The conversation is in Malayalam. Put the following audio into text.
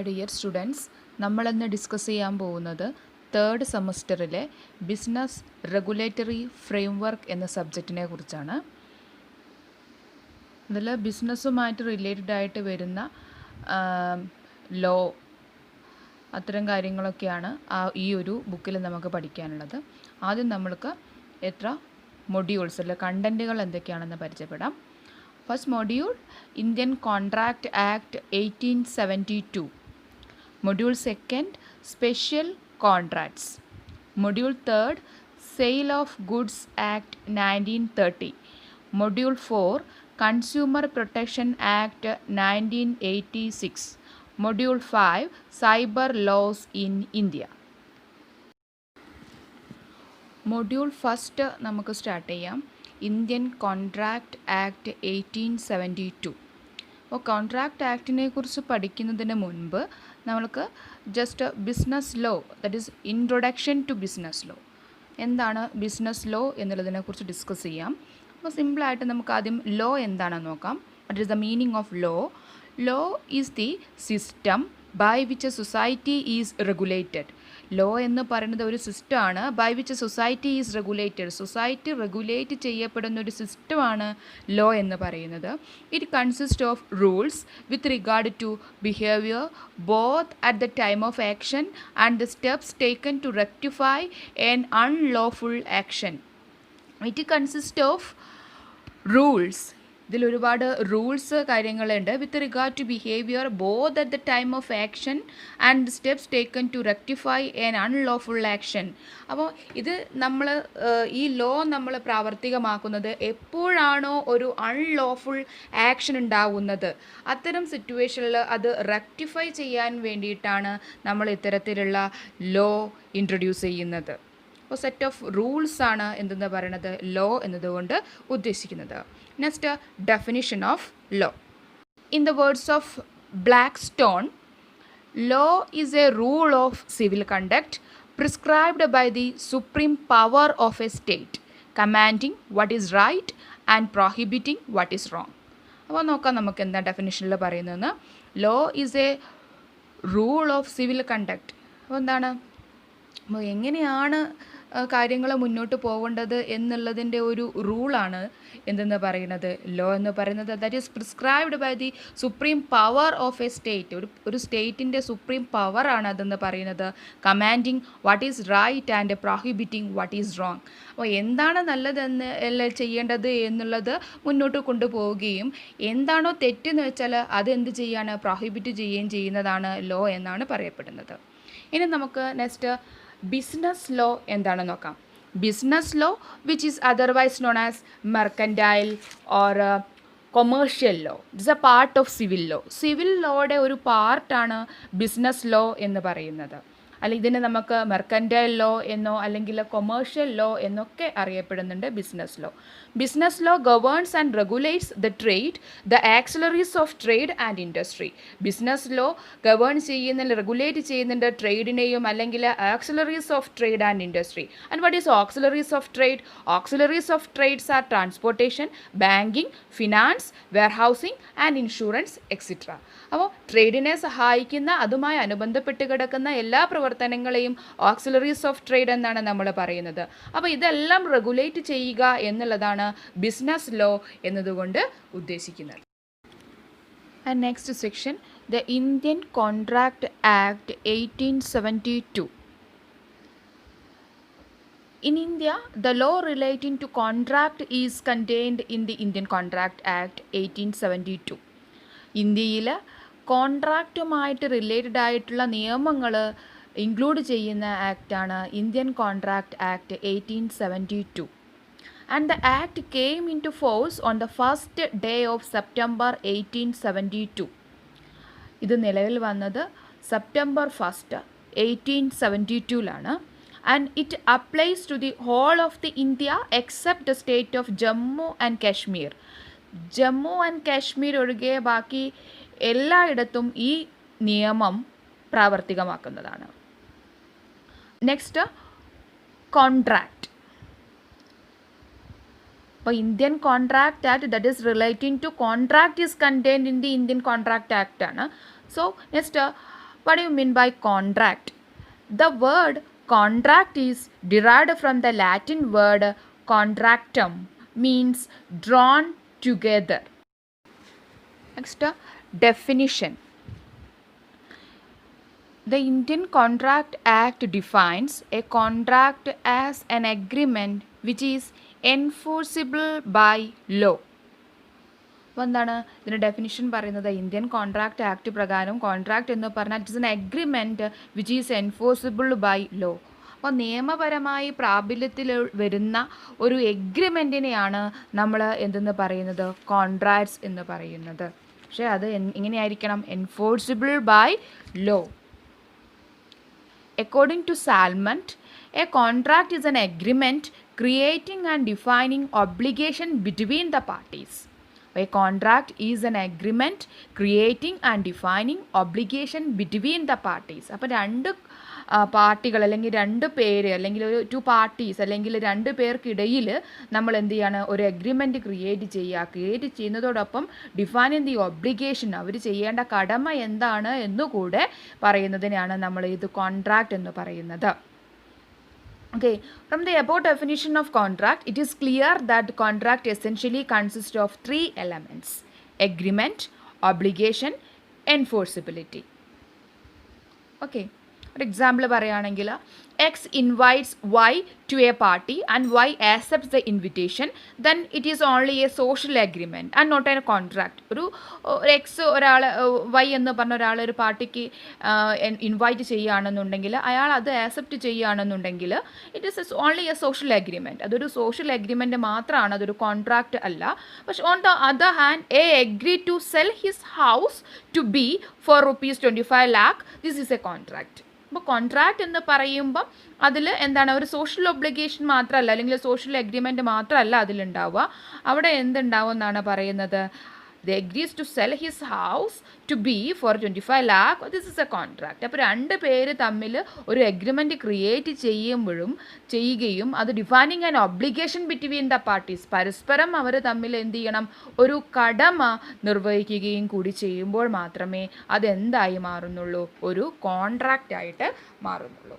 ഡിയർ സ്റ്റുഡൻസ്, നമ്മളിന്ന് ഡിസ്കസ് ചെയ്യാൻ പോകുന്നത് തേർഡ് സെമസ്റ്ററിലെ ബിസിനസ് റെഗുലേറ്ററി ഫ്രെയിംവർക്ക് എന്ന സബ്ജക്റ്റിനെ കുറിച്ചാണ്. ഇതിൽ ബിസിനസ്സുമായിട്ട് റിലേറ്റഡ് ആയിട്ട് വരുന്ന ലോ, അത്തരം കാര്യങ്ങളൊക്കെയാണ് ഈ ഒരു ബുക്കിൽ നമുക്ക് പഠിക്കാനുള്ളത്. ആദ്യം നമ്മൾക്ക് എത്ര മൊഡ്യൂൾസ് അല്ലെ കണ്ടൻറ്റുകൾ എന്തൊക്കെയാണെന്ന് പരിചയപ്പെടാം. First module Indian contract act 1872. Module 2 Special Contracts. Module 3 Sale of Goods Act 1930. Module 4 Consumer Protection Act 1986. Module 5 Cyber Laws in India. Module 1 നമുക്ക് സ്റ്റാർട്ട് ചെയ്യാം. Indian contract act 1872. അപ്പോൾ കോൺട്രാക്റ്റ് ആക്ടിനെ കുറിച്ച് പഠിക്കുന്നതിന് മുൻപ് നമ്മൾക്ക് just business law, that is introduction to business law, എന്താണ് ബിസിനസ് ലോ എന്നുള്ളതിനെക്കുറിച്ച് ഡിസ്കസ് ചെയ്യാം. അപ്പോൾ സിമ്പിളായിട്ട് നമുക്ക് ആദ്യം ലോ എന്താണെന്ന് നോക്കാം. What is the meaning of law? Law is the system by which a society is regulated. Law എന്ന് പറയുന്നത് ഒരു സിസ്റ്റമാണ് by which society is regulated. Society regulate ചെയ്യപ്പെടുന്ന ഒരു സിസ്റ്റമാണ് ലോ എന്ന് പറയുന്നത്. It consist of rules with regard to behaviour both at the time of action and the steps taken to rectify an unlawful action. It consist of rules. ഇതിൽ ഒരുപാട് റൂൾസ് കാര്യങ്ങളുണ്ട്. With regard to behaviour both at the time of action and steps taken to rectify an unlawful action. അപ്പോൾ ഇത് നമ്മൾ ഈ ലോ നമ്മൾ പ്രാവർത്തികമാക്കുന്നത് എപ്പോഴാണോ ഒരു അൺലോഫുൾ ആക്ഷൻ ഉണ്ടാവുന്നത്, അത്തരം സിറ്റുവേഷനിൽ അത് റെക്ടിഫൈ ചെയ്യാൻ വേണ്ടിയിട്ടാണ് നമ്മൾ ഇത്തരത്തിലുള്ള ലോ ഇൻട്രൊഡ്യൂസ് ചെയ്യുന്നത്. അപ്പോൾ സെറ്റ് ഓഫ് റൂൾസ് ആണ് എന്തെന്ന് പറയുന്നത് ലോ എന്നതുകൊണ്ട് ഉദ്ദേശിക്കുന്നത്. Next definition of law. In the words of Blackstone, law is a rule of civil conduct prescribed by the supreme power of a state commanding what is right and prohibiting what is wrong. അപ്പോൾ നോക്കാം നമുക്ക് എന്താ ഡെഫിനിഷനിൽ പറയുന്നതെന്ന്. Law is a rule of civil conduct. അപ്പോൾ എന്താണ്, അപ്പോൾ എങ്ങനെയാണ് കാര്യങ്ങൾ മുന്നോട്ട് പോകേണ്ടത് എന്നുള്ളതിൻ്റെ ഒരു റൂളാണ് എന്തെന്ന് പറയുന്നത് ലോ എന്ന് പറയുന്നത്. That is prescribed by the supreme power of a state. ഒരു സ്റ്റേറ്റിൻ്റെ സുപ്രീം പവറാണ് അതെന്ന് പറയുന്നത്. Commanding what is right and prohibiting what is wrong. അപ്പോൾ എന്താണ് നല്ലതെന്ന് എല്ലാം ചെയ്യേണ്ടത് എന്നുള്ളത് മുന്നോട്ട് കൊണ്ടുപോവുകയും എന്താണോ തെറ്റെന്ന് വെച്ചാൽ അതെന്ത് ചെയ്യാണ് പ്രോഹിബിറ്റ് ചെയ്യുകയും ചെയ്യുന്നതാണ് ലോ എന്നാണ് പറയപ്പെടുന്നത്. ഇനി നമുക്ക് നെക്സ്റ്റ് ബിസിനസ് ലോ എന്താണെന്ന് നോക്കാം. Business law which is otherwise known as mercantile or commercial law. It's a part of civil law. Civil ലോയുടെ ഒരു പാർട്ടാണ് ബിസിനസ് ലോ എന്ന് പറയുന്നത്. അല്ലെങ്കിൽ ഇതിനെ നമുക്ക് മെർക്കൻറ്റൈൽ ലോ എന്നോ അല്ലെങ്കിൽ കൊമേഴ്ഷ്യൽ ലോ എന്നൊക്കെ അറിയപ്പെടുന്നുണ്ട് business law. Business law governs and regulates the trade, the auxiliaries of trade and industry. Business law govern ചെയ്യുന്ന റെഗുലേറ്റ് ചെയ്യുന്നുണ്ട് ട്രേഡിനെയും അല്ലെങ്കിൽ auxiliaries of trade and industry. And what is auxiliaries of trade? Auxiliaries of trades are transportation, banking, finance, warehousing and insurance etcetera. അപ്പോൾ ട്രേഡിനെ സഹായിക്കുന്ന അതുമായി അനുബന്ധപ്പെട്ട് കിടക്കുന്ന എല്ലാ പ്രവർത്തനങ്ങളെയും ഓക്സിലറീസ് ഓഫ് ട്രേഡ് എന്നാണ് നമ്മൾ പറയുന്നത്. അപ്പോൾ ഇതെല്ലാം റെഗുലേറ്റ് ചെയ്യുക എന്നുള്ളതാണ് ബിസിനസ് ലോ എന്നതുകൊണ്ട് ഉദ്ദേശിക്കുന്നത്. And next section, the Indian contract act 1872. In India, the law relating to contract is contained in the Indian Contract Act 1872. ഇന്ത്യയിൽ കോൺട്രാക്റ്റുമായിട്ട് റിലേറ്റഡ് ആയിട്ടുള്ള നിയമങ്ങൾ ഇൻക്ലൂഡ് ചെയ്യുന്ന ആക്റ്റാണ് Indian contract act 1872. And the act came into force on the first day of September 1872. ഇത് നിലവിൽ വന്നത് September 1, 1872 and it applies to the whole of the India except the state of Jammu and Kashmir. Jammu and Kashmir ഒഴികെ ബാക്കി എല്ലായിടത്തും ഈ നിയമം പ്രാവർത്തികമാക്കുന്നതാണ്. Next contract. അപ്പോൾ Indian contract act that is relating to contract is contained in the Indian contract act ആണ്. So next What do you mean by contract? The word contract is derived from the Latin word contractum, means drawn together. Next, definition. The Indian Contract Act defines a contract as an agreement which is enforceable by law. അപ്പോൾ എന്താണ് ഇതിൻ്റെ ഡെഫിനിഷൻ പറയുന്നത്? ഇന്ത്യൻ കോൺട്രാക്റ്റ് ആക്ട് പ്രകാരം കോൺട്രാക്റ്റ് എന്ന് പറഞ്ഞാൽ it is an agreement which is enforceable by law. അപ്പോൾ നിയമപരമായി പ്രാബല്യത്തിൽ വരുന്ന ഒരു എഗ്രിമെൻറ്റിനെയാണ് നമ്മൾ എന്തെന്ന് പറയുന്നത്? കോൺട്രാക്ട്സ് എന്ന് പറയുന്നത്. പക്ഷേ അത് എങ്ങനെയായിരിക്കണം? Enforceable by law. According to Salmond, a contract is an agreement creating and defining obligation between the parties. A contract is an agreement creating and defining obligation between the parties. അപ്പോൾ രണ്ട് പാർട്ടികൾ അല്ലെങ്കിൽ രണ്ട് പേര് അല്ലെങ്കിൽ ഒരു ടു പാർട്ടീസ് അല്ലെങ്കിൽ രണ്ട് പേർക്കിടയിൽ നമ്മൾ എന്ത് ചെയ്യാണ്? ഒരു എഗ്രിമെൻറ്റ് ക്രിയേറ്റ് ചെയ്യുന്നതോടൊപ്പം ഡിഫൈനിങ് ദി ഒബ്ലിഗേഷൻ, അവർ ചെയ്യേണ്ട കടമ എന്താണ് എന്നുകൂടെ പറയുന്നതിനാണ് നമ്മൾ ഇത് കോൺട്രാക്റ്റ് എന്ന് പറയുന്നത്. Okay, from the above definition of contract, it is clear that contract essentially consists of three elements: agreement, obligation, enforceability. Okay, for example പറയുകയാണെങ്കിൽ X invites Y to a party and Y accepts the invitation, then it is only a social agreement and not a contract. ഒരു എക്സ് ഒരാൾ വൈ എന്ന് പറഞ്ഞ ഒരാൾ ഒരു പാർട്ടിക്ക് ഇൻവൈറ്റ് ചെയ്യുകയാണെന്നുണ്ടെങ്കിൽ അയാൾ അത് ആക്സെപ്റ്റ് ചെയ്യുകയാണെന്നുണ്ടെങ്കിൽ it is only a social agreement. അതൊരു സോഷ്യൽ അഗ്രിമെൻറ്റ് മാത്രമാണ്, അതൊരു കോൺട്രാക്റ്റ് അല്ല. പക്ഷെ on the other hand A agree to sell his house to B for ₹25 lakh, this is a contract. അപ്പോൾ കോൺട്രാക്റ്റ് എന്ന് പറയുമ്പം അതിൽ എന്താണ്? ഒരു സോഷ്യൽ ഒബ്ലിഗേഷൻ മാത്രമല്ല, അല്ലെങ്കിൽ സോഷ്യൽ അഗ്രിമെൻറ്റ് മാത്രമല്ല അതിലുണ്ടാവുക. അവിടെ എന്തുണ്ടാവും എന്നാണ് പറയുന്നത്? They agrees to sell his house to be for 25 lakh. This is a contract. അപ്പോൾ രണ്ട് പേര് തമ്മിൽ ഒരു എഗ്രിമെൻറ്റ് ക്രിയേറ്റ് ചെയ്യുകയും അത് defining an obligation between the parties, പരസ്പരം അവർ തമ്മിൽ എന്ത് ചെയ്യണം? ഒരു കടമ നിർവഹിക്കുകയും കൂടി ചെയ്യുമ്പോൾ മാത്രമേ അതെന്തായി മാറുന്നുള്ളൂ? ഒരു കോൺട്രാക്റ്റ് ആയിട്ട് മാറുന്നുള്ളൂ.